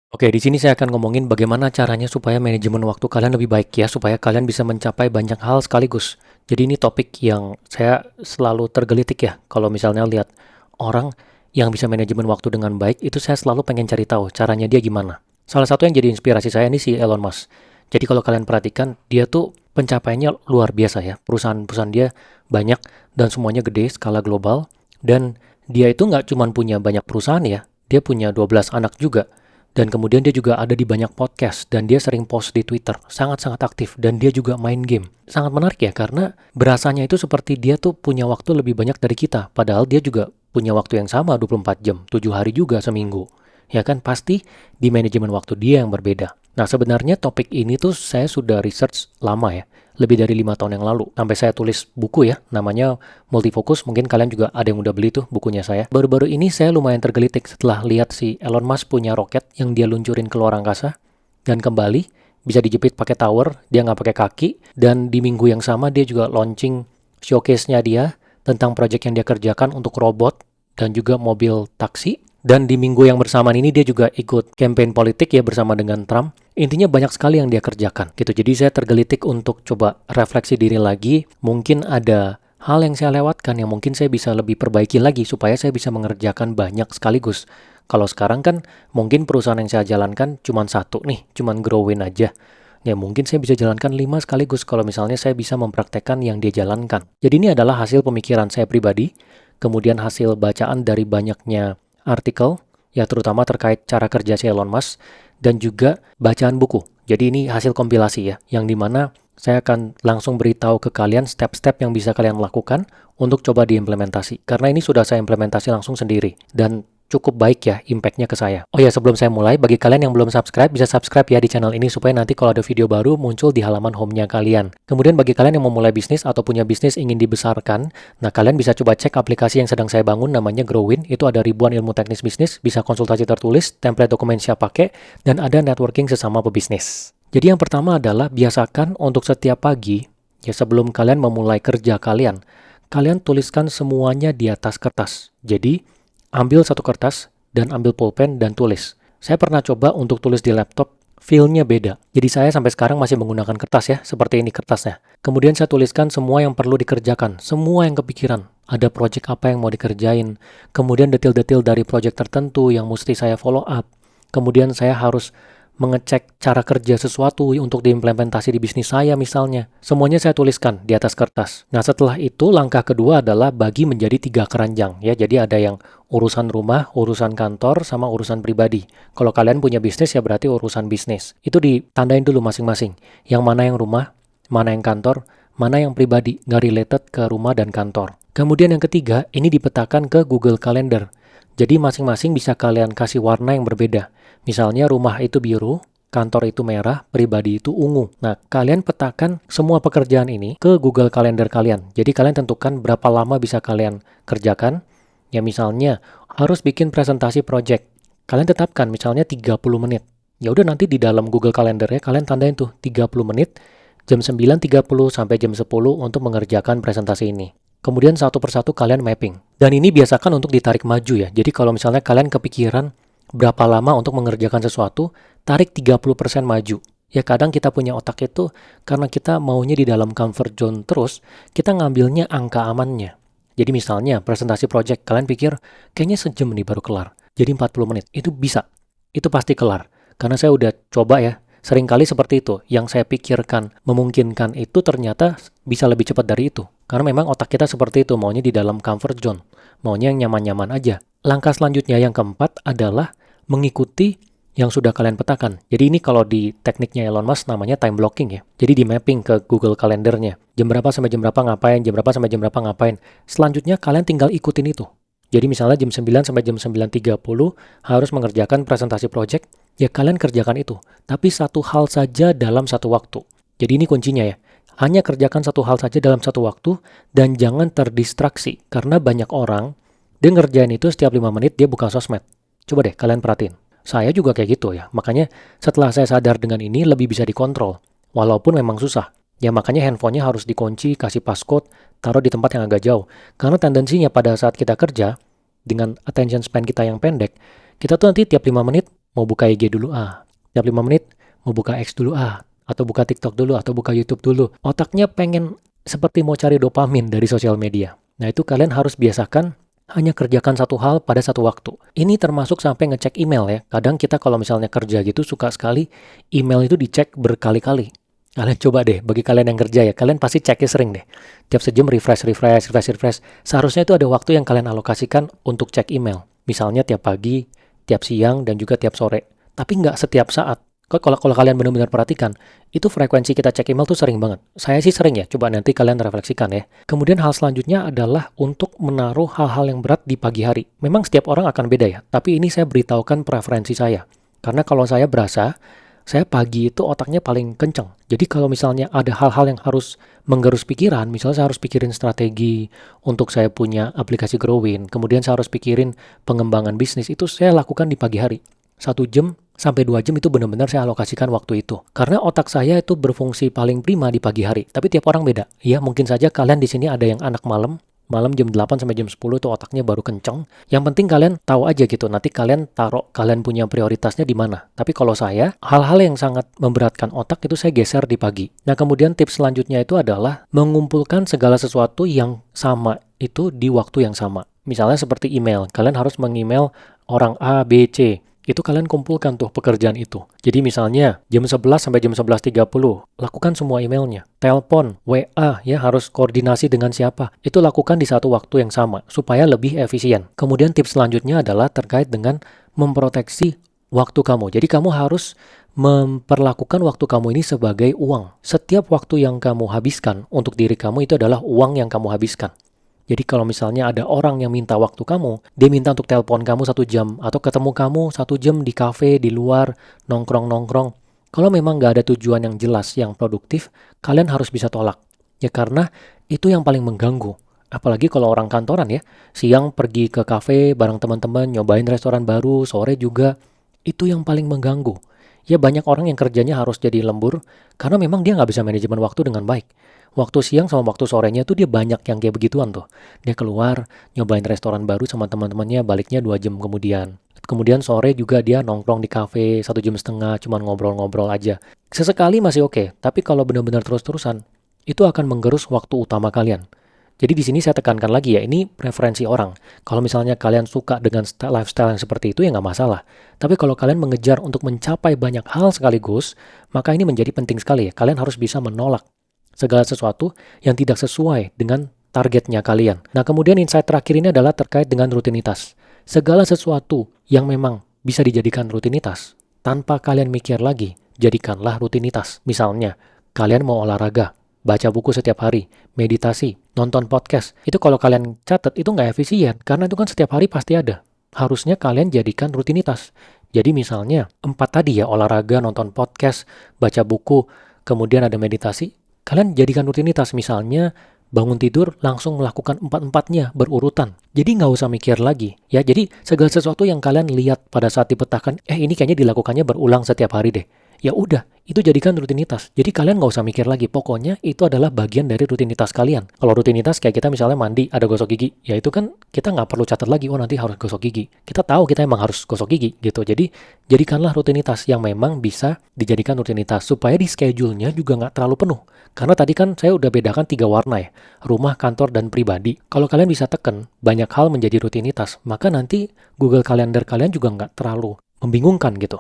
Oke, di sini saya akan ngomongin bagaimana caranya supaya manajemen waktu kalian lebih baik ya, supaya kalian bisa mencapai banyak hal sekaligus. Jadi ini topik yang saya selalu tergelitik ya, kalau misalnya lihat orang yang bisa manajemen waktu dengan baik, itu saya selalu pengen cari tahu caranya dia gimana. Salah satu yang jadi inspirasi saya ini si Elon Musk. Jadi kalau kalian perhatikan, dia tuh pencapaiannya luar biasa ya. Perusahaan-perusahaan dia banyak dan semuanya gede, skala global. Dan dia itu nggak cuma punya banyak perusahaan ya, dia punya 12 anak juga. Dan kemudian dia juga ada di banyak podcast dan dia sering post di Twitter, sangat-sangat aktif dan dia juga main game. Sangat menarik ya karena berasanya itu seperti dia tuh punya waktu lebih banyak dari kita, padahal dia juga punya waktu yang sama 24 jam, 7 hari juga seminggu. Ya kan pasti di manajemen waktu dia yang berbeda. Nah, sebenarnya topik ini tuh saya sudah research lama ya, lebih dari 5 tahun yang lalu. Sampai saya tulis buku ya, namanya Multifocus. Mungkin kalian juga ada yang udah beli tuh bukunya saya. Baru-baru ini saya lumayan tergelitik setelah lihat si Elon Musk punya roket yang dia luncurin ke luar angkasa dan kembali bisa dijepit pakai tower, dia nggak pakai kaki. Dan di minggu yang sama dia juga launching showcase-nya dia tentang project yang dia kerjakan untuk robot dan juga mobil taksi. Dan di minggu yang bersamaan ini dia juga ikut campaign politik ya bersama dengan Trump. Intinya banyak sekali yang dia kerjakan gitu. Jadi saya tergelitik untuk coba refleksi diri lagi. Mungkin ada hal yang saya lewatkan yang mungkin saya bisa lebih perbaiki lagi supaya saya bisa mengerjakan banyak sekaligus. Kalau sekarang kan mungkin perusahaan yang saya jalankan cuma satu nih, cuma growin aja. Ya mungkin saya bisa jalankan 5 sekaligus kalau misalnya saya bisa mempraktekkan yang dia jalankan. Jadi ini adalah hasil pemikiran saya pribadi, kemudian hasil bacaan dari banyaknya artikel, ya terutama terkait cara kerja si Elon Musk, dan juga bacaan buku. Jadi ini hasil kompilasi ya, yang dimana saya akan langsung beritahu ke kalian step-step yang bisa kalian lakukan untuk coba diimplementasi. Karena ini sudah saya implementasi langsung sendiri, dan cukup baik ya impact-nya ke saya. Oh ya, sebelum saya mulai, bagi kalian yang belum subscribe, bisa subscribe ya di channel ini supaya nanti kalau ada video baru muncul di halaman home-nya kalian. Kemudian bagi kalian yang mau mulai bisnis atau punya bisnis ingin dibesarkan, nah kalian bisa coba cek aplikasi yang sedang saya bangun namanya Growin. Itu ada ribuan ilmu teknis bisnis, bisa konsultasi tertulis, template dokumen siap pakai, dan ada networking sesama pebisnis. Jadi yang pertama adalah biasakan untuk setiap pagi, ya sebelum kalian memulai kerja kalian, kalian tuliskan semuanya di atas kertas. Jadi, ambil satu kertas dan ambil pulpen dan tulis. Saya pernah coba untuk tulis di laptop, feel-nya beda. Jadi saya sampai sekarang masih menggunakan kertas ya, seperti ini kertasnya. Kemudian saya tuliskan semua yang perlu dikerjakan, semua yang kepikiran. Ada project apa yang mau dikerjain, kemudian detail-detail dari project tertentu yang mesti saya follow up. Kemudian saya harus mengecek cara kerja sesuatu untuk diimplementasi di bisnis saya misalnya. Semuanya saya tuliskan di atas kertas. Nah setelah itu langkah kedua adalah bagi menjadi 3 keranjang ya. Jadi ada yang urusan rumah, urusan kantor, sama urusan pribadi. Kalau kalian punya bisnis ya berarti urusan bisnis. Itu ditandain dulu masing-masing. Yang mana yang rumah, mana yang kantor, mana yang pribadi, nggak related ke rumah dan kantor. Kemudian yang ketiga, ini dipetakan ke Google Calendar. Jadi masing-masing bisa kalian kasih warna yang berbeda. Misalnya rumah itu biru, kantor itu merah, pribadi itu ungu. Nah, kalian petakan semua pekerjaan ini ke Google Calendar kalian. Jadi kalian tentukan berapa lama bisa kalian kerjakan. Ya misalnya harus bikin presentasi project. Kalian tetapkan misalnya 30 menit. Ya udah nanti di dalam Google Calendar ya kalian tandain tuh 30 menit jam 9.30 sampai jam 10 untuk mengerjakan presentasi ini. Kemudian satu persatu kalian mapping. Dan ini biasakan untuk ditarik maju ya. Jadi kalau misalnya kalian kepikiran berapa lama untuk mengerjakan sesuatu, tarik 30% maju. Ya kadang kita punya otak itu karena kita maunya di dalam comfort zone terus, kita ngambilnya angka amannya. Jadi misalnya presentasi project, kalian pikir kayaknya sejam nih baru kelar. Jadi 40 menit, itu bisa. Itu pasti kelar. Karena saya udah coba ya, seringkali seperti itu. Yang saya pikirkan memungkinkan itu ternyata bisa lebih cepat dari itu. Karena memang otak kita seperti itu, maunya di dalam comfort zone. Maunya yang nyaman-nyaman aja. Langkah selanjutnya yang keempat adalah mengikuti yang sudah kalian petakan. Jadi ini kalau di tekniknya Elon Musk namanya time blocking ya. Jadi di mapping ke Google Calendarnya. Jam berapa sampai jam berapa ngapain, jam berapa sampai jam berapa ngapain. Selanjutnya kalian tinggal ikutin itu. Jadi misalnya jam 9 sampai jam 9.30 harus mengerjakan presentasi project, ya kalian kerjakan itu. Tapi satu hal saja dalam satu waktu. Jadi ini kuncinya ya. Hanya kerjakan satu hal saja dalam satu waktu dan jangan terdistraksi. Karena banyak orang, dia ngerjain itu setiap 5 menit dia buka sosmed. Coba deh kalian perhatiin. Saya juga kayak gitu ya. Makanya setelah saya sadar dengan ini lebih bisa dikontrol. Walaupun memang susah. Ya makanya handphonenya harus dikunci, kasih passcode, taruh di tempat yang agak jauh. Karena tendensinya pada saat kita kerja, dengan attention span kita yang pendek, kita tuh nanti tiap 5 menit mau buka IG dulu, tiap 5 menit mau buka X dulu, atau buka TikTok dulu, atau buka YouTube dulu. Otaknya pengen seperti mau cari dopamin dari sosial media. Nah, itu kalian harus biasakan hanya kerjakan satu hal pada satu waktu. Ini termasuk sampai ngecek email ya. Kadang kita kalau misalnya kerja gitu suka sekali email itu dicek berkali-kali. Kalian coba deh, bagi kalian yang kerja ya, kalian pasti ceknya sering deh. Tiap sejam refresh. Seharusnya itu ada waktu yang kalian alokasikan untuk cek email. Misalnya tiap pagi, tiap siang, dan juga tiap sore. Tapi nggak setiap saat. Kalau kalian benar-benar perhatikan, itu frekuensi kita cek email tuh sering banget. Saya sih sering ya, coba nanti kalian refleksikan ya. Kemudian hal selanjutnya adalah untuk menaruh hal-hal yang berat di pagi hari. Memang setiap orang akan beda ya, tapi ini saya beritahukan preferensi saya. Karena kalau saya berasa, saya pagi itu otaknya paling kenceng. Jadi kalau misalnya ada hal-hal yang harus menggerus pikiran, misalnya saya harus pikirin strategi untuk saya punya aplikasi Growin, kemudian saya harus pikirin pengembangan bisnis, itu saya lakukan di pagi hari. 1 jam sampai 2 jam itu benar-benar saya alokasikan waktu itu. Karena otak saya itu berfungsi paling prima di pagi hari. Tapi tiap orang beda. Ya mungkin saja kalian di sini ada yang anak malam jam 8 sampai jam 10 itu otaknya baru kenceng. Yang penting kalian tahu aja gitu, nanti kalian taruh, kalian punya prioritasnya di mana. Tapi kalau saya, hal-hal yang sangat memberatkan otak itu saya geser di pagi. Nah kemudian tips selanjutnya itu adalah mengumpulkan segala sesuatu yang sama itu di waktu yang sama. Misalnya seperti email, kalian harus meng-email orang A, B, C. Itu kalian kumpulkan tuh pekerjaan itu. Jadi misalnya jam 11 sampai jam 11.30, lakukan semua emailnya. Telepon, WA, ya harus koordinasi dengan siapa. Itu lakukan di satu waktu yang sama, supaya lebih efisien. Kemudian tips selanjutnya adalah terkait dengan memproteksi waktu kamu. Jadi kamu harus memperlakukan waktu kamu ini sebagai uang. Setiap waktu yang kamu habiskan untuk diri kamu itu adalah uang yang kamu habiskan. Jadi kalau misalnya ada orang yang minta waktu kamu, dia minta untuk telepon kamu 1 jam, atau ketemu kamu 1 jam di kafe, di luar, nongkrong-nongkrong. Kalau memang nggak ada tujuan yang jelas, yang produktif, kalian harus bisa tolak. Ya karena itu yang paling mengganggu. Apalagi kalau orang kantoran ya, siang pergi ke kafe bareng teman-teman, nyobain restoran baru, sore juga, itu yang paling mengganggu. Ya banyak orang yang kerjanya harus jadi lembur, karena memang dia nggak bisa manajemen waktu dengan baik. Waktu siang sama waktu sorenya tuh dia banyak yang kayak begituan tuh. Dia keluar, nyobain restoran baru sama teman-temannya, baliknya 2 jam kemudian. Kemudian sore juga dia nongkrong di kafe 1 jam setengah, cuman ngobrol-ngobrol aja. Sesekali masih oke, tapi kalau benar-benar terus-terusan, itu akan menggerus waktu utama kalian. Jadi di sini saya tekankan lagi ya, ini preferensi orang. Kalau misalnya kalian suka dengan lifestyle yang seperti itu ya nggak masalah. Tapi kalau kalian mengejar untuk mencapai banyak hal sekaligus, maka ini menjadi penting sekali ya. Kalian harus bisa menolak segala sesuatu yang tidak sesuai dengan targetnya kalian. Nah, kemudian insight terakhir ini adalah terkait dengan rutinitas. Segala sesuatu yang memang bisa dijadikan rutinitas, tanpa kalian mikir lagi, jadikanlah rutinitas. Misalnya, kalian mau olahraga, baca buku setiap hari, meditasi, nonton podcast. Itu kalau kalian catat, itu nggak efisien, karena itu kan setiap hari pasti ada. Harusnya kalian jadikan rutinitas. Jadi misalnya, 4 tadi ya, olahraga, nonton podcast, baca buku, kemudian ada meditasi, kalian jadikan rutinitas, misalnya bangun tidur langsung melakukan 4-4-nya berurutan. Jadi nggak usah mikir lagi. Ya, jadi segala sesuatu yang kalian lihat pada saat dipetakan, ini kayaknya dilakukannya berulang setiap hari deh. Ya udah, itu jadikan rutinitas. Jadi kalian nggak usah mikir lagi. Pokoknya itu adalah bagian dari rutinitas kalian. Kalau rutinitas kayak kita misalnya mandi, ada gosok gigi, ya itu kan kita nggak perlu catat lagi, nanti harus gosok gigi. Kita tahu kita emang harus gosok gigi gitu. Jadi jadikanlah rutinitas yang memang bisa dijadikan rutinitas. Supaya di schedule-nya juga nggak terlalu penuh. Karena tadi kan saya udah bedakan 3 warna ya. Rumah, kantor, dan pribadi. Kalau kalian bisa tekan banyak hal menjadi rutinitas, maka nanti Google Calendar kalian juga nggak terlalu membingungkan gitu.